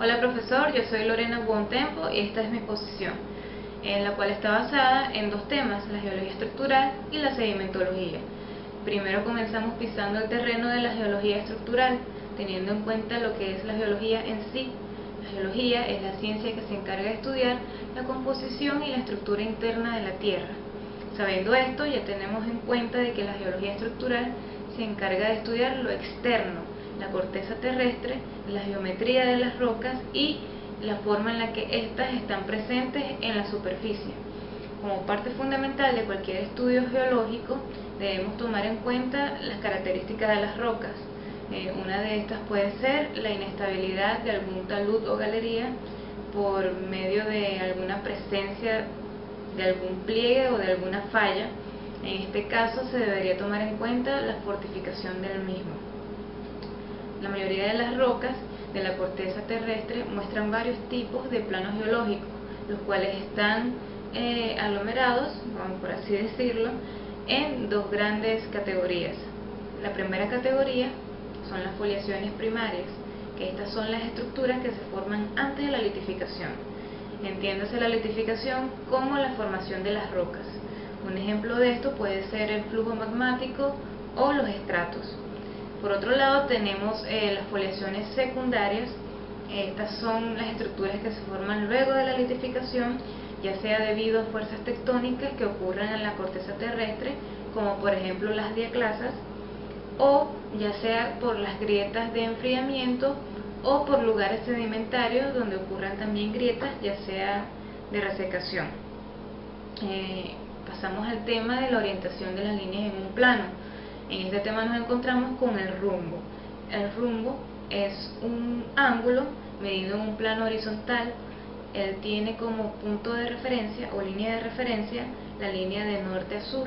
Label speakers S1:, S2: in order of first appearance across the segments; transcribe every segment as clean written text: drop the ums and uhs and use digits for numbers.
S1: Hola profesor, yo soy Lorena Buontempo y esta es mi exposición, en la cual está basada en dos temas, la geología estructural y la sedimentología. Primero comenzamos pisando el terreno de la geología estructural, teniendo en cuenta lo que es la geología en sí. La geología es la ciencia que se encarga de estudiar la composición y la estructura interna de la Tierra. Sabiendo esto, ya tenemos en cuenta de que la geología estructural se encarga de estudiar lo externo, la corteza terrestre, la geometría de las rocas y la forma en la que éstas están presentes en la superficie. Como parte fundamental de cualquier estudio geológico, debemos tomar en cuenta las características de las rocas. Una de estas puede ser la inestabilidad de algún talud o galería por medio de alguna presencia de algún pliegue o de alguna falla. En este caso se debería tomar en cuenta la fortificación del mismo. La mayoría de las rocas de la corteza terrestre muestran varios tipos de planos geológicos, los cuales están aglomerados, vamos por así decirlo, en dos grandes categorías. La primera categoría son las foliaciones primarias, que estas son las estructuras que se forman antes de la litificación. Entiéndase la litificación como la formación de las rocas. Un ejemplo de esto puede ser el flujo magmático o los estratos. Por otro lado tenemos las foliaciones secundarias. Estas son las estructuras que se forman luego de la litificación, ya sea debido a fuerzas tectónicas que ocurren en la corteza terrestre, como por ejemplo las diaclasas, o ya sea por las grietas de enfriamiento o por lugares sedimentarios donde ocurran también grietas, ya sea de resecación. Pasamos al tema de la orientación de las líneas en un plano. En este tema nos encontramos con el rumbo. El rumbo es un ángulo medido en un plano horizontal. Él tiene como punto de referencia o línea de referencia la línea de norte a sur.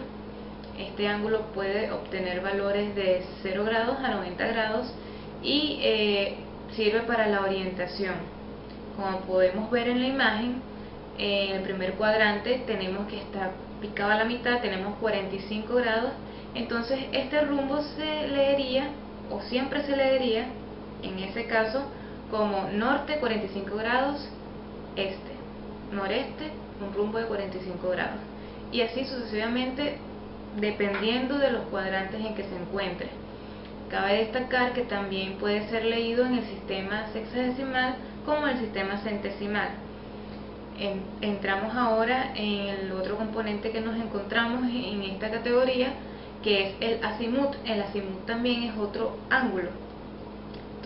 S1: Este ángulo puede obtener valores de 0 grados a 90 grados y sirve para la orientación. Como podemos ver en la imagen, en el primer cuadrante tenemos que está picado a la mitad, tenemos 45 grados. Entonces este rumbo se leería, o siempre se leería, en ese caso, como norte 45 grados, este, noreste, un rumbo de 45 grados. Y así sucesivamente, dependiendo de los cuadrantes en que se encuentre. Cabe destacar que también puede ser leído en el sistema sexagesimal como en el sistema centesimal. Entramos ahora en el otro componente que nos encontramos en esta categoría, que es el azimut. El azimut también es otro ángulo.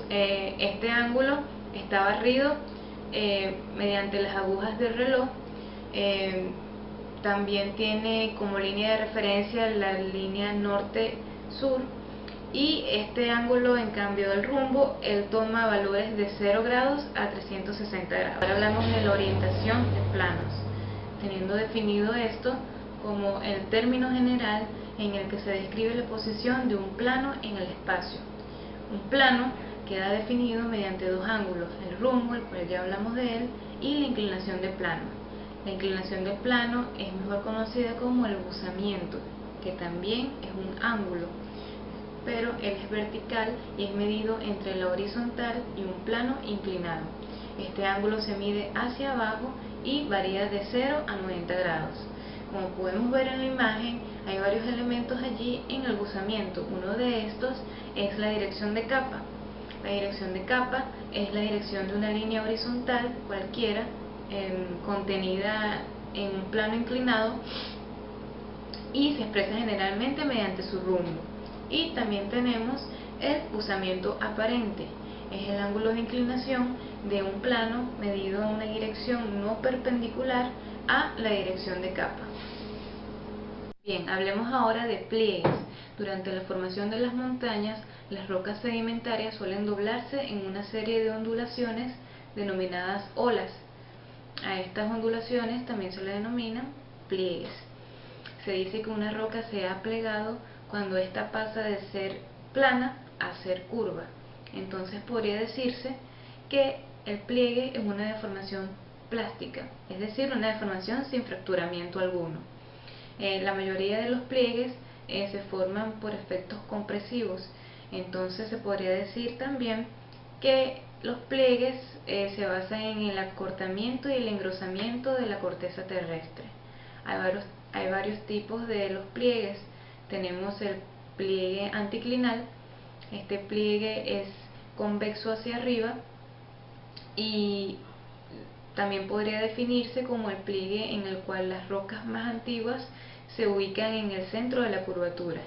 S1: Este ángulo está barrido mediante las agujas del reloj. También tiene como línea de referencia la línea norte-sur, y este ángulo, en cambio del rumbo, él toma valores de 0 grados a 360 grados. Ahora hablamos de la orientación de planos, teniendo definido esto como el término general en el que se describe la posición de un plano en el espacio. Un plano queda definido mediante dos ángulos, el rumbo, el cual ya hablamos de él, y la inclinación de plano. La inclinación del plano es mejor conocida como el buzamiento, que también es un ángulo, pero él es vertical y es medido entre la horizontal y un plano inclinado. Este ángulo se mide hacia abajo y varía de 0 a 90 grados. Como podemos ver en la imagen, hay varios elementos allí en el buzamiento. Uno de estos es la dirección de capa. La dirección de capa es la dirección de una línea horizontal cualquiera, contenida en un plano inclinado, y se expresa generalmente mediante su rumbo. Y también tenemos el buzamiento aparente. Es el ángulo de inclinación de un plano medido en una dirección no perpendicular a la dirección de capa. Bien, hablemos ahora de pliegues. Durante la formación de las montañas, las rocas sedimentarias suelen doblarse en una serie de ondulaciones denominadas olas. A estas ondulaciones también se le denominan pliegues. Se dice que una roca se ha plegado cuando ésta pasa de ser plana a ser curva. Entonces podría decirse que el pliegue es una deformación plástica, es decir, una deformación sin fracturamiento alguno. La mayoría de los pliegues se forman por efectos compresivos. Entonces se podría decir también que los pliegues se basan en el acortamiento y el engrosamiento de la corteza terrestre. Hay varios tipos de los pliegues. Tenemos el pliegue anticlinal. Este pliegue es convexo hacia arriba y también podría definirse como el pliegue en el cual las rocas más antiguas se ubican en el centro de la curvatura.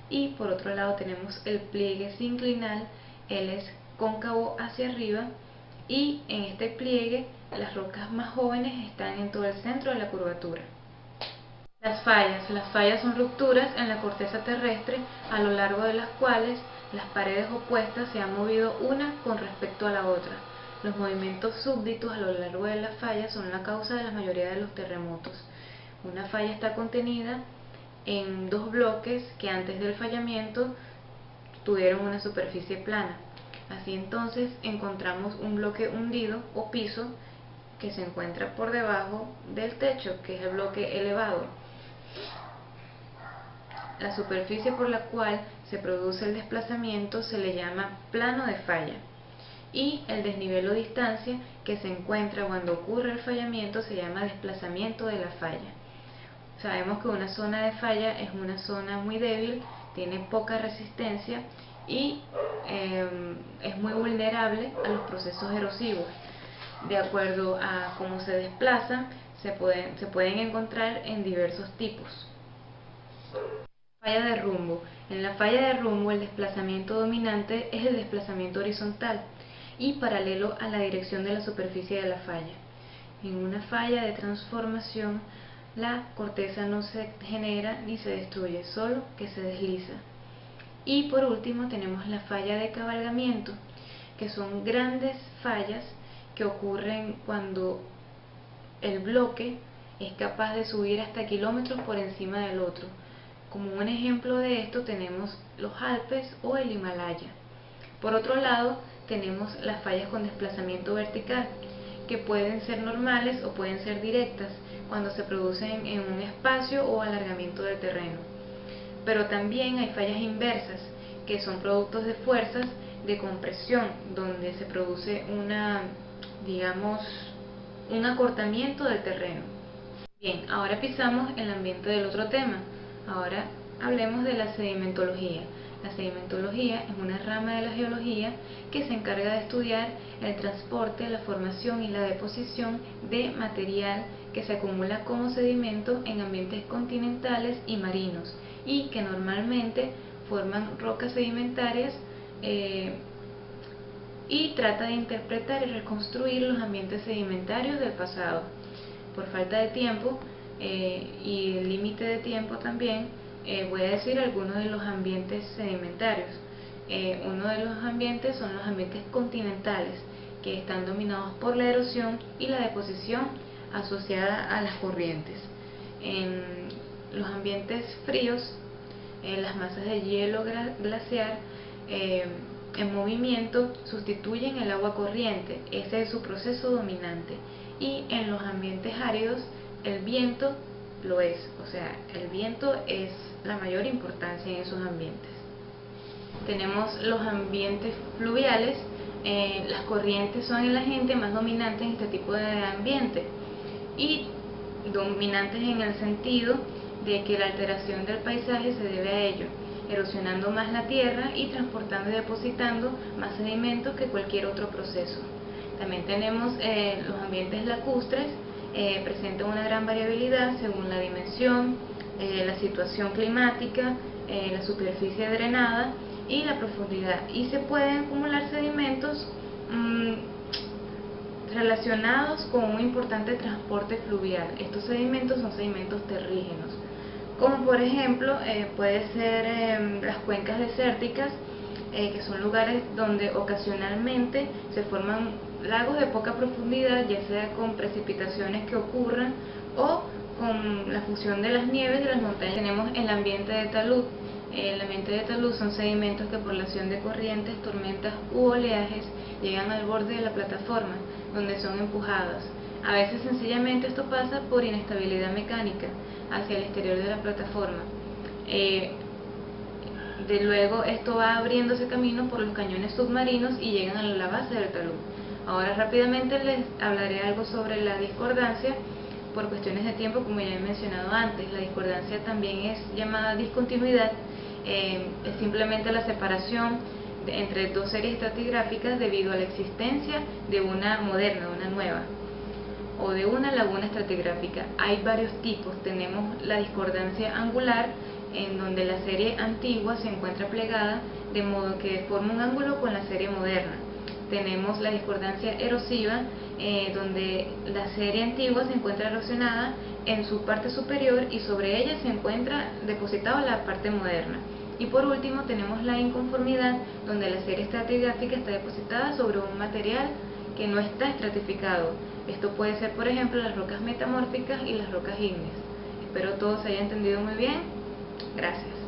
S1: Y por otro lado tenemos el pliegue sinclinal. Él es cóncavo hacia arriba y en este pliegue las rocas más jóvenes están en todo el centro de la curvatura. Las fallas son rupturas en la corteza terrestre a lo largo de las cuales las paredes opuestas se han movido una con respecto a la otra. Los movimientos súbditos a lo largo de las fallas son la causa de la mayoría de los terremotos. Una falla está contenida en dos bloques que antes del fallamiento tuvieron una superficie plana. Así entonces encontramos un bloque hundido o piso que se encuentra por debajo del techo, que es el bloque elevado. La superficie por la cual se produce el desplazamiento se le llama plano de falla, y el desnivel o distancia que se encuentra cuando ocurre el fallamiento se llama desplazamiento de la falla. Sabemos que una zona de falla es una zona muy débil, tiene poca resistencia y es muy vulnerable a los procesos erosivos. De acuerdo a cómo se desplazan, se pueden encontrar en diversos tipos. Falla de rumbo. En la falla de rumbo el desplazamiento dominante es el desplazamiento horizontal y paralelo a la dirección de la superficie de la falla. En una falla de transformación, la corteza no se genera ni se destruye, solo que se desliza. Y por último tenemos la falla de cabalgamiento, que son grandes fallas que ocurren cuando el bloque es capaz de subir hasta kilómetros por encima del otro. Como un ejemplo de esto tenemos los Alpes o el Himalaya. Por otro lado, tenemos las fallas con desplazamiento vertical, que pueden ser normales o pueden ser directas cuando se producen en un espacio o alargamiento del terreno. Pero también hay fallas inversas, que son productos de fuerzas de compresión, donde se produce un acortamiento del terreno. Bien, ahora pisamos el ambiente del otro tema. Ahora hablemos de la sedimentología. La sedimentología es una rama de la geología que se encarga de estudiar el transporte, la formación y la deposición de material que se acumula como sedimento en ambientes continentales y marinos y que normalmente forman rocas sedimentarias, y trata de interpretar y reconstruir los ambientes sedimentarios del pasado. Por falta de tiempo y el límite de tiempo también, voy a decir algunos de los ambientes sedimentarios. Uno de los ambientes son los ambientes continentales, que están dominados por la erosión y la deposición asociada a las corrientes. En los ambientes fríos, las masas de hielo glaciar en movimiento sustituyen el agua corriente, ese es su proceso dominante. Y en los ambientes áridos el viento lo es, o sea, el viento es la mayor importancia en esos ambientes. Tenemos los ambientes fluviales. Las corrientes son el agente más dominante en este tipo de ambiente, y dominantes en el sentido de que la alteración del paisaje se debe a ello, erosionando más la tierra y transportando y depositando más sedimentos que cualquier otro proceso. También tenemos los ambientes lacustres. Presentan una gran variabilidad según la dimensión, la situación climática, la superficie drenada y la profundidad, y se pueden acumular sedimentos relacionados con un importante transporte fluvial. Estos sedimentos son sedimentos terrígenos, como por ejemplo puede ser las cuencas desérticas, que son lugares donde ocasionalmente se forman lagos de poca profundidad, ya sea con precipitaciones que ocurran o con la fusión de las nieves de las montañas. Tenemos el ambiente de talud. El ambiente de talud son sedimentos que por la acción de corrientes, tormentas u oleajes llegan al borde de la plataforma, donde son empujadas. A veces sencillamente esto pasa por inestabilidad mecánica hacia el exterior de la plataforma. De luego esto va abriéndose camino por los cañones submarinos y llegan a la base del talud. Ahora rápidamente les hablaré algo sobre la discordancia. Por cuestiones de tiempo, como ya he mencionado antes, la discordancia también es llamada discontinuidad. Es simplemente la separación entre dos series estratigráficas debido a la existencia de una moderna, de una nueva, o de una laguna estratigráfica. Hay varios tipos. Tenemos la discordancia angular, en donde la serie antigua se encuentra plegada de modo que forma un ángulo con la serie moderna. Tenemos la discordancia erosiva, donde la serie antigua se encuentra erosionada en su parte superior y sobre ella se encuentra depositada la parte moderna. Y por último tenemos la inconformidad, donde la serie estratigráfica está depositada sobre un material que no está estratificado. Esto puede ser, por ejemplo, las rocas metamórficas y las rocas ígneas. Espero todo se haya entendido muy bien. Gracias.